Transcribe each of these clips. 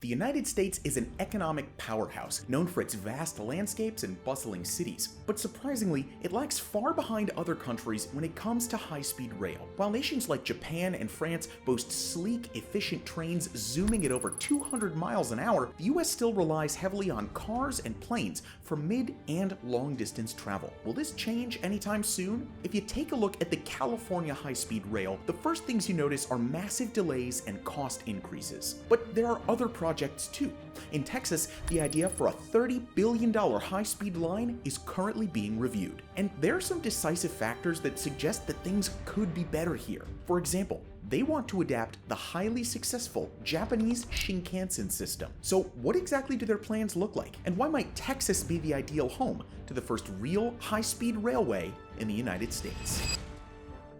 The United States is an economic powerhouse, known for its vast landscapes and bustling cities. But surprisingly, it lags far behind other countries when it comes to high-speed rail. While nations like Japan and France boast sleek, efficient trains zooming at over 200 miles an hour, the US still relies heavily on cars and planes for mid- and long-distance travel. Will this change anytime soon? If you take a look at the California high-speed rail, the first things you notice are massive delays and cost increases. But there are other projects too. In Texas, the idea for a $30 billion high-speed line is currently being reviewed. And there are some decisive factors that suggest that things could be better here. For example, they want to adapt the highly successful Japanese Shinkansen system. So what exactly do their plans look like? And why might Texas be the ideal home to the first real high-speed railway in the United States?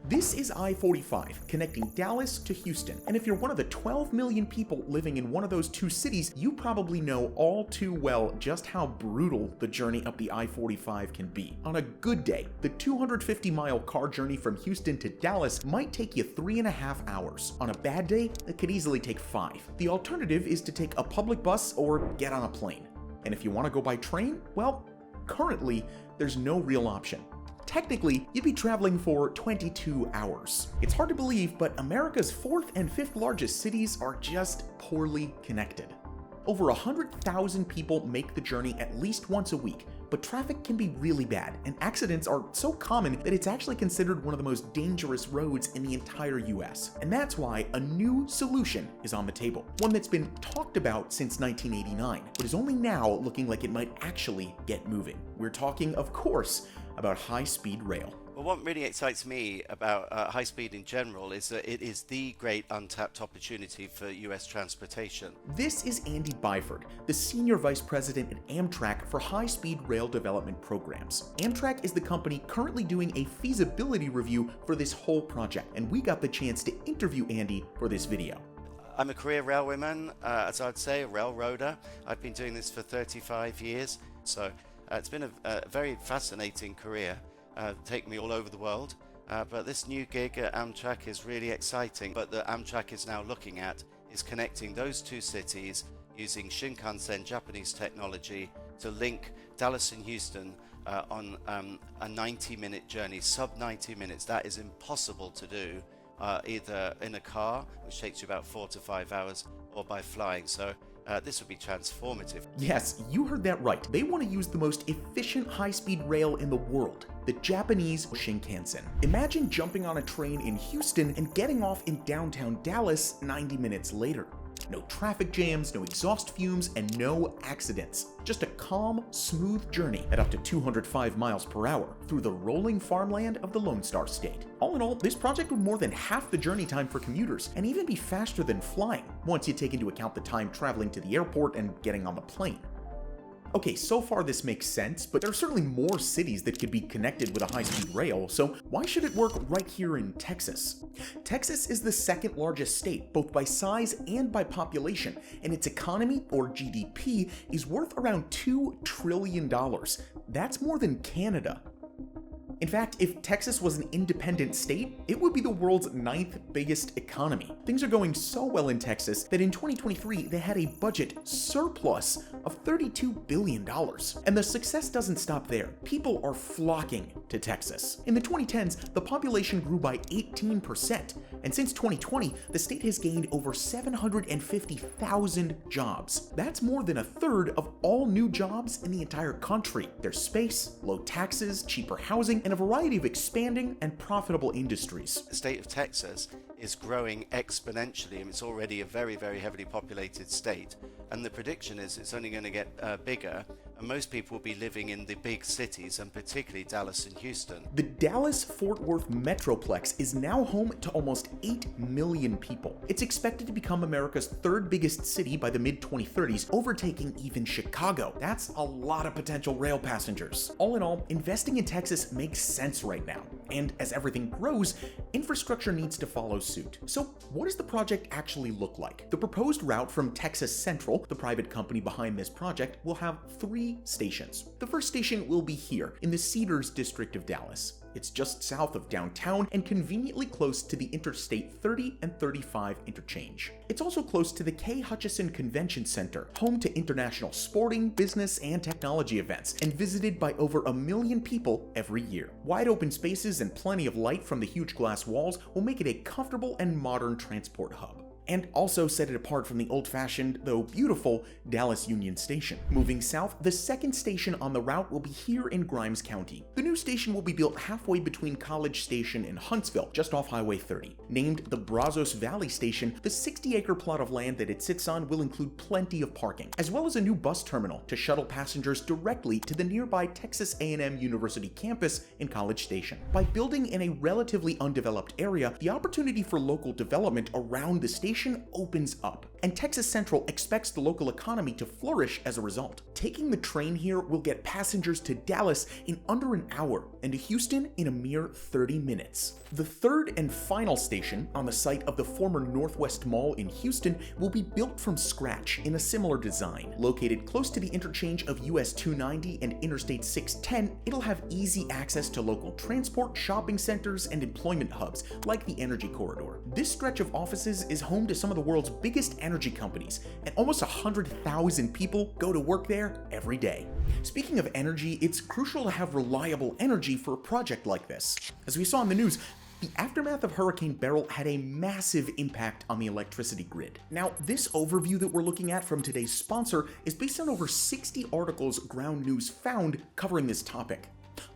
This is I-45, connecting Dallas to Houston, and if you're one of the 12 million people living in one of those two cities, you probably know all too well just how brutal the journey up the I-45 can be. On a good day, the 250-mile car journey from Houston to Dallas might take you 3.5 hours. On a bad day, it could easily take 5. The alternative is to take a public bus or get on a plane. And if you want to go by train, well, currently, there's no real option. Technically, you'd be traveling for 22 hours. It's hard to believe, but America's 4th and 5th largest cities are just poorly connected. Over 100,000 people make the journey at least once a week, but traffic can be really bad, and accidents are so common that it's actually considered one of the most dangerous roads in the entire US. And that's why a new solution is on the table, one that's been talked about since 1989, but is only now looking like it might actually get moving. We're talking, of course, about high-speed rail. Well, what really excites me about high speed in general is that it is the great untapped opportunity for US transportation. This is Andy Byford, the Senior Vice President at Amtrak for high-speed rail development programs. Amtrak is the company currently doing a feasibility review for this whole project, and we got the chance to interview Andy for this video. I'm a career railwayman, as I'd say, a railroader. I've been doing this for 35 years, so it's been a very fascinating career. Take me all over the world, but this new gig at Amtrak is really exciting. But that Amtrak is now looking at is connecting those two cities using Shinkansen Japanese technology to link Dallas and Houston on a 90-minute journey, sub 90 minutes. That is impossible to do either in a car, which takes you about 4 to 5 hours, or by flying. So this would be transformative. Yes, you heard that right. They want to use the most efficient high-speed rail in the world, the Japanese Shinkansen. Imagine jumping on a train in Houston and getting off in downtown Dallas 90 minutes later. No traffic jams, no exhaust fumes, and no accidents. Just a calm, smooth journey at up to 205 miles per hour through the rolling farmland of the Lone Star State. All in all, this project would more than half the journey time for commuters and even be faster than flying, once you take into account the time traveling to the airport and getting on the plane. Okay, so far this makes sense, but there are certainly more cities that could be connected with a high-speed rail, so why should it work right here in Texas? Texas is the second largest state, both by size and by population, and its economy, or GDP, is worth around $2 trillion. That's more than Canada. In fact, if Texas was an independent state, it would be the world's 9th biggest economy. Things are going so well in Texas that in 2023, they had a budget surplus of $32 billion. And the success doesn't stop there. People are flocking to Texas. In the 2010s, the population grew by 18%. And since 2020, the state has gained over 750,000 jobs. That's more than a third of all new jobs in the entire country. There's space, low taxes, cheaper housing, and a variety of expanding and profitable industries. The state of Texas is growing exponentially, and it's already a very, very heavily populated state. And the prediction is it's only going to get bigger, and most people will be living in the big cities, and particularly Dallas and Houston. The Dallas-Fort Worth Metroplex is now home to almost 8 million people. It's expected to become America's 3rd biggest city by the mid-2030s, overtaking even Chicago. That's a lot of potential rail passengers. All in all, investing in Texas makes sense right now. And as everything grows, infrastructure needs to follow suit. So what does the project actually look like? The proposed route from Texas Central, the private company behind this project, will have 3 stations. The first station will be here in the Cedars district of Dallas. It's just south of downtown and conveniently close to the Interstate 30 and 35 interchange. It's also close to the Hudson Convention Center, home to international sporting, business, and technology events, and visited by over 1 million people every year. Wide open spaces and plenty of light from the huge glass walls will make it a comfortable and modern transport hub, and also set it apart from the old-fashioned, though beautiful, Dallas Union Station. Moving south, the second station on the route will be here in Grimes County. The new station will be built halfway between College Station and Huntsville, just off Highway 30. Named the Brazos Valley Station, the 60-acre plot of land that it sits on will include plenty of parking, as well as a new bus terminal to shuttle passengers directly to the nearby Texas A&M University campus in College Station. By building in a relatively undeveloped area, the opportunity for local development around the station opens up, and Texas Central expects the local economy to flourish as a result. Taking the train here will get passengers to Dallas in under an hour and to Houston in a mere 30 minutes. The third and final station on the site of the former Northwest Mall in Houston will be built from scratch in a similar design. Located close to the interchange of US 290 and Interstate 610, it'll have easy access to local transport, shopping centers, and employment hubs like the Energy Corridor. This stretch of offices is home to some of the world's biggest energy companies, and almost 100,000 people go to work there every day. Speaking of energy, it's crucial to have reliable energy for a project like this. As we saw in the news, the aftermath of Hurricane Beryl had a massive impact on the electricity grid. Now, this overview that we're looking at from today's sponsor is based on over 60 articles Ground News found covering this topic.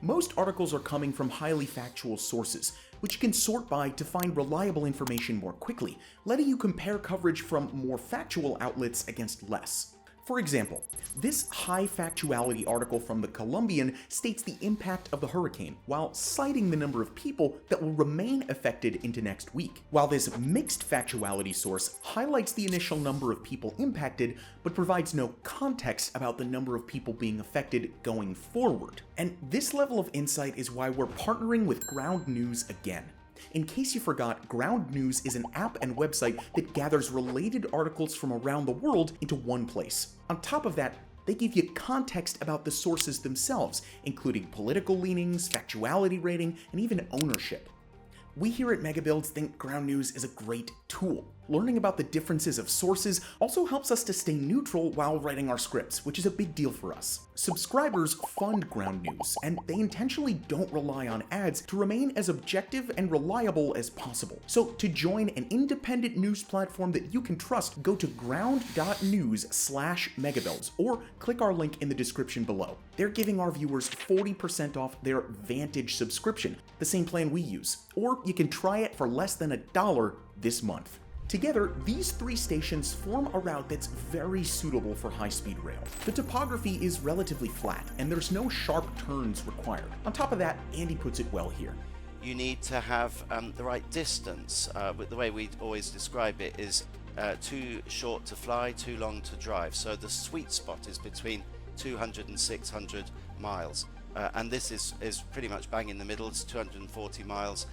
Most articles are coming from highly factual sources, which you can sort by to find reliable information more quickly, letting you compare coverage from more factual outlets against less. For example, this high factuality article from the Columbian states the impact of the hurricane, while citing the number of people that will remain affected into next week, while this mixed factuality source highlights the initial number of people impacted, but provides no context about the number of people being affected going forward. And this level of insight is why we're partnering with Ground News again. In case you forgot, Ground News is an app and website that gathers related articles from around the world into one place. On top of that, they give you context about the sources themselves, including political leanings, factuality rating, and even ownership. We here at MegaBuilds think Ground News is a great tool. Learning about the differences of sources also helps us to stay neutral while writing our scripts, which is a big deal for us. Subscribers fund Ground News, and they intentionally don't rely on ads to remain as objective and reliable as possible. So to join an independent news platform that you can trust, go to ground.news/megabuilds or click our link in the description below. They're giving our viewers 40% off their Vantage subscription, the same plan we use, or you can try it for less than $1 this month. Together, these three stations form a route that's very suitable for high-speed rail. The topography is relatively flat, and there's no sharp turns required. On top of that, Andy puts it well here. You need to have the right distance. The way we always describe it is too short to fly, too long to drive. So the sweet spot is between 200 and 600 miles. And this is pretty much bang in the middle. It's 240 miles.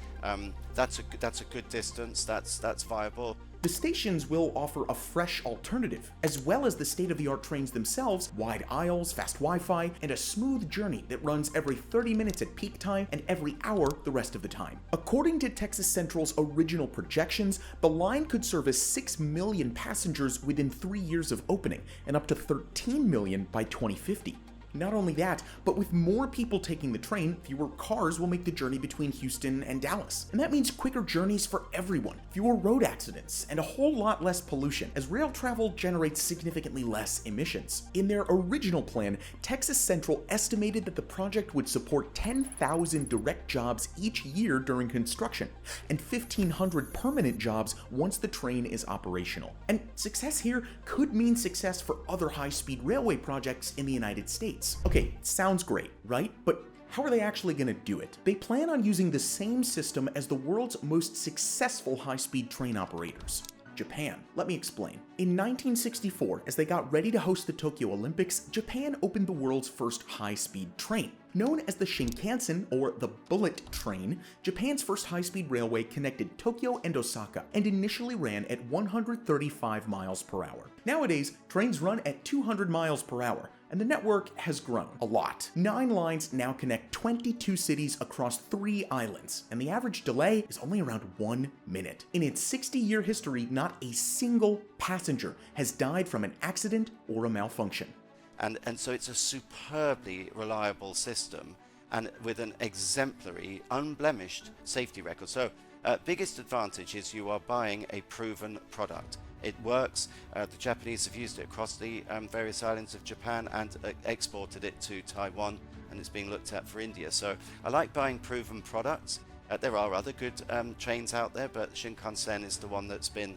That's a good distance. That's viable. The stations will offer a fresh alternative, as well as the state-of-the-art trains themselves, wide aisles, fast Wi-Fi, and a smooth journey that runs every 30 minutes at peak time and every hour the rest of the time. According to Texas Central's original projections, the line could service 6 million passengers within 3 years of opening, and up to 13 million by 2050. Not only that, but with more people taking the train, fewer cars will make the journey between Houston and Dallas. And that means quicker journeys for everyone, fewer road accidents, and a whole lot less pollution, as rail travel generates significantly less emissions. In their original plan, Texas Central estimated that the project would support 10,000 direct jobs each year during construction, and 1,500 permanent jobs once the train is operational. And success here could mean success for other high-speed railway projects in the United States. Okay, sounds great, right? But how are they actually going to do it? They plan on using the same system as the world's most successful high-speed train operators, Japan. Let me explain. In 1964, as they got ready to host the Tokyo Olympics, Japan opened the world's first high-speed train. Known as the Shinkansen, or the bullet train, Japan's first high-speed railway connected Tokyo and Osaka and initially ran at 135 miles per hour. Nowadays, trains run at 200 miles per hour, and the network has grown a lot. 9 lines now connect 22 cities across 3 islands, and the average delay is only around 1 minute. In its 60-year history, not a single passenger has died from an accident or a malfunction. And so it's a superbly reliable system, and with an exemplary, unblemished safety record. So biggest advantage is you are buying a proven product. It works. The Japanese have used it across the various islands of Japan and exported it to Taiwan, and it's being looked at for India. So I like buying proven products. There are other good trains out there, but Shinkansen is the one that's been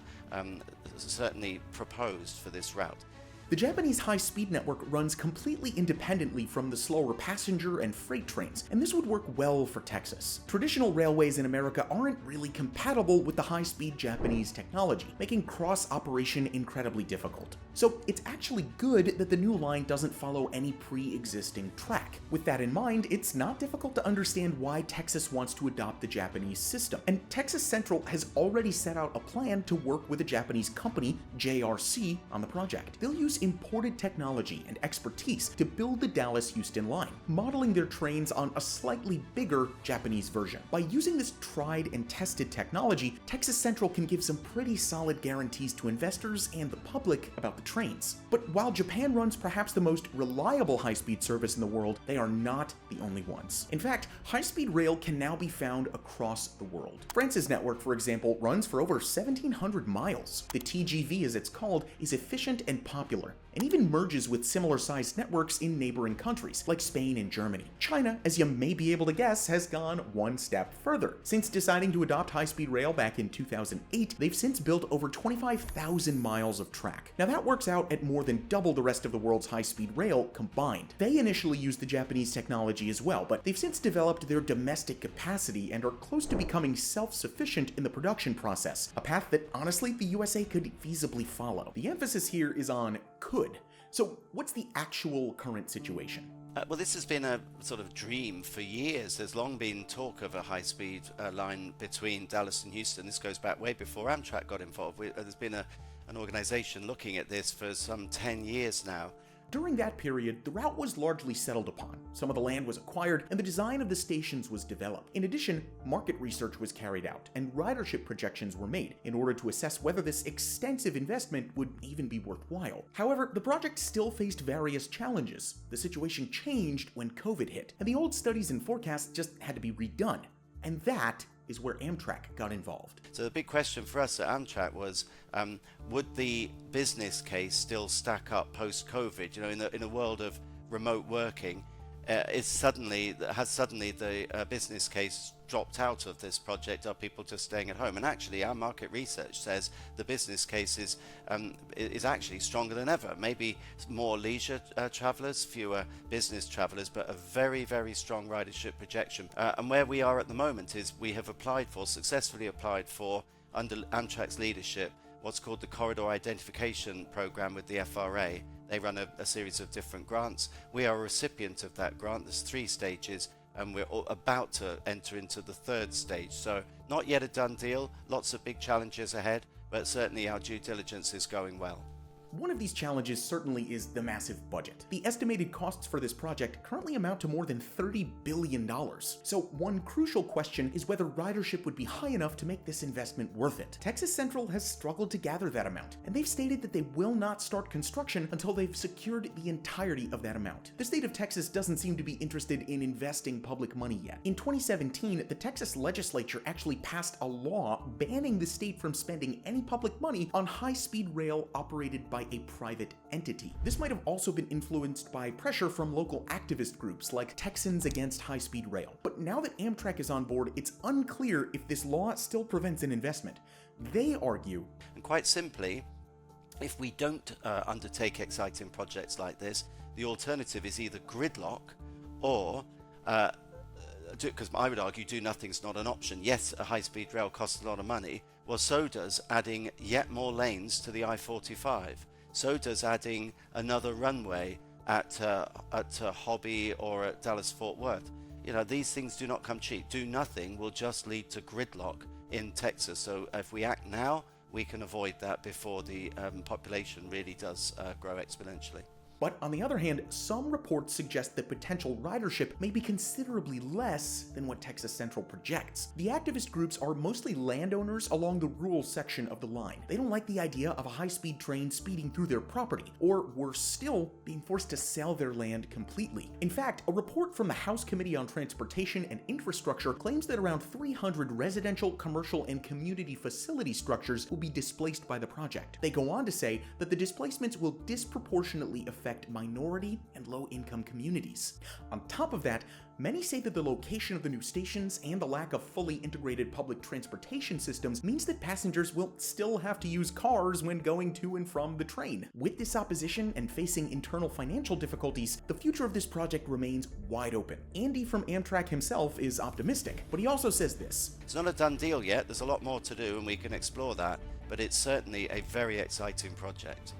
certainly proposed for this route. The Japanese high-speed network runs completely independently from the slower passenger and freight trains, and this would work well for Texas. Traditional railways in America aren't really compatible with the high-speed Japanese technology, making cross-operation incredibly difficult. So it's actually good that the new line doesn't follow any pre-existing track. With that in mind, it's not difficult to understand why Texas wants to adopt the Japanese system, and Texas Central has already set out a plan to work with a Japanese company, JRC, on the project. They'll use imported technology and expertise to build the Dallas-Houston line, modeling their trains on a slightly bigger Japanese version. By using this tried and tested technology, Texas Central can give some pretty solid guarantees to investors and the public about the trains. But while Japan runs perhaps the most reliable high-speed service in the world, they are not the only ones. In fact, high-speed rail can now be found across the world. France's network, for example, runs for over 1,700 miles. The TGV, as it's called, is efficient and popular, and even merges with similar-sized networks in neighboring countries, like Spain and Germany. China, as you may be able to guess, has gone one step further. Since deciding to adopt high-speed rail back in 2008, they've since built over 25,000 miles of track. Now that works out at more than double the rest of the world's high-speed rail combined. They initially used the Japanese technology as well, but they've since developed their domestic capacity and are close to becoming self-sufficient in the production process, a path that honestly the USA could feasibly follow. The emphasis here is on could. So what's the actual current situation? Well, this has been a sort of dream for years. There's long been talk of a high-speed line between Dallas and Houston. This goes back way before Amtrak got involved. There's been an organization looking at this for some 10 years now. During that period, the route was largely settled upon. Some of the land was acquired, and the design of the stations was developed. In addition, market research was carried out, and ridership projections were made in order to assess whether this extensive investment would even be worthwhile. However, the project still faced various challenges. The situation changed when COVID hit, and the old studies and forecasts just had to be redone. And that is where Amtrak got involved. So the big question for us at Amtrak was, would the business case still stack up post-COVID? You know, in a world of remote working, has suddenly the business case dropped out of this project? Are people just staying at home? And actually, our market research says the business case is actually stronger than ever. Maybe more leisure travelers, fewer business travelers, but a very, very strong ridership projection. And where we are at the moment is we have successfully applied for, under Amtrak's leadership, what's called the Corridor Identification Program with the FRA. They run a series of different grants. We are a recipient of that grant. There's 3 stages, and we're about to enter into the 3rd stage. So not yet a done deal, lots of big challenges ahead, but certainly our due diligence is going well. One of these challenges certainly is the massive budget. The estimated costs for this project currently amount to more than $30 billion. So one crucial question is whether ridership would be high enough to make this investment worth it. Texas Central has struggled to gather that amount, and they've stated that they will not start construction until they've secured the entirety of that amount. The state of Texas doesn't seem to be interested in investing public money yet. In 2017, the Texas legislature actually passed a law banning the state from spending any public money on high-speed rail operated by a private entity. This might have also been influenced by pressure from local activist groups like Texans Against High-Speed Rail. But now that Amtrak is on board, it's unclear if this law still prevents an investment. They argue, and quite simply, if we don't undertake exciting projects like this, the alternative is either gridlock or because I would argue do nothing's not an option. Yes, a high-speed rail costs a lot of money. Well, so does adding yet more lanes to the I-45. So does adding another runway at Hobby or at Dallas Fort Worth. These things do not come cheap. Do nothing will just lead to gridlock in Texas. So if we act now, we can avoid that before the population really does grow exponentially. But on the other hand, some reports suggest that potential ridership may be considerably less than what Texas Central projects. The activist groups are mostly landowners along the rural section of the line. They don't like the idea of a high-speed train speeding through their property, or worse still, being forced to sell their land completely. In fact, a report from the House Committee on Transportation and Infrastructure claims that around 300 residential, commercial, and community facility structures will be displaced by the project. They go on to say that the displacements will disproportionately affect minority and low-income communities. On top of that, many say that the location of the new stations and the lack of fully integrated public transportation systems means that passengers will still have to use cars when going to and from the train. With this opposition and facing internal financial difficulties, the future of this project remains wide open. Andy from Amtrak himself is optimistic, but he also says this: "It's not a done deal yet. There's a lot more to do and we can explore that, but it's certainly a very exciting project."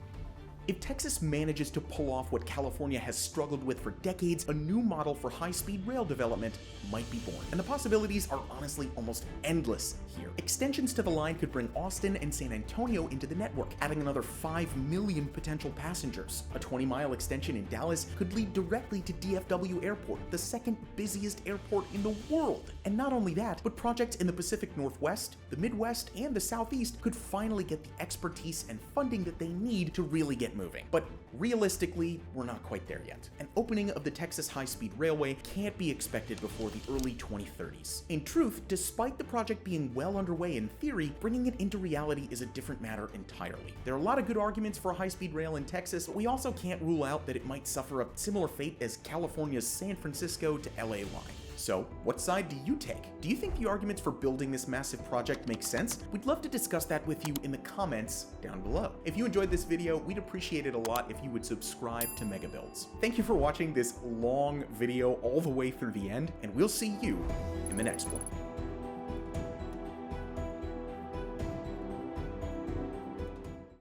If Texas manages to pull off what California has struggled with for decades, a new model for high-speed rail development might be born. And the possibilities are honestly almost endless here. Extensions to the line could bring Austin and San Antonio into the network, adding another 5 million potential passengers. A 20-mile extension in Dallas could lead directly to DFW Airport, the second busiest airport in the world. And not only that, but projects in the Pacific Northwest, the Midwest, and the Southeast could finally get the expertise and funding that they need to really get moving. But realistically, we're not quite there yet. An opening of the Texas high-speed railway can't be expected before the early 2030s. In truth, despite the project being well underway in theory, bringing it into reality is a different matter entirely. There are a lot of good arguments for a high-speed rail in Texas, but we also can't rule out that it might suffer a similar fate as California's San Francisco to LA line. So, what side do you take? Do you think the arguments for building this massive project make sense? We'd love to discuss that with you in the comments down below. If you enjoyed this video, we'd appreciate it a lot if you would subscribe to MegaBuilds. Thank you for watching this long video all the way through the end, and we'll see you in the next one.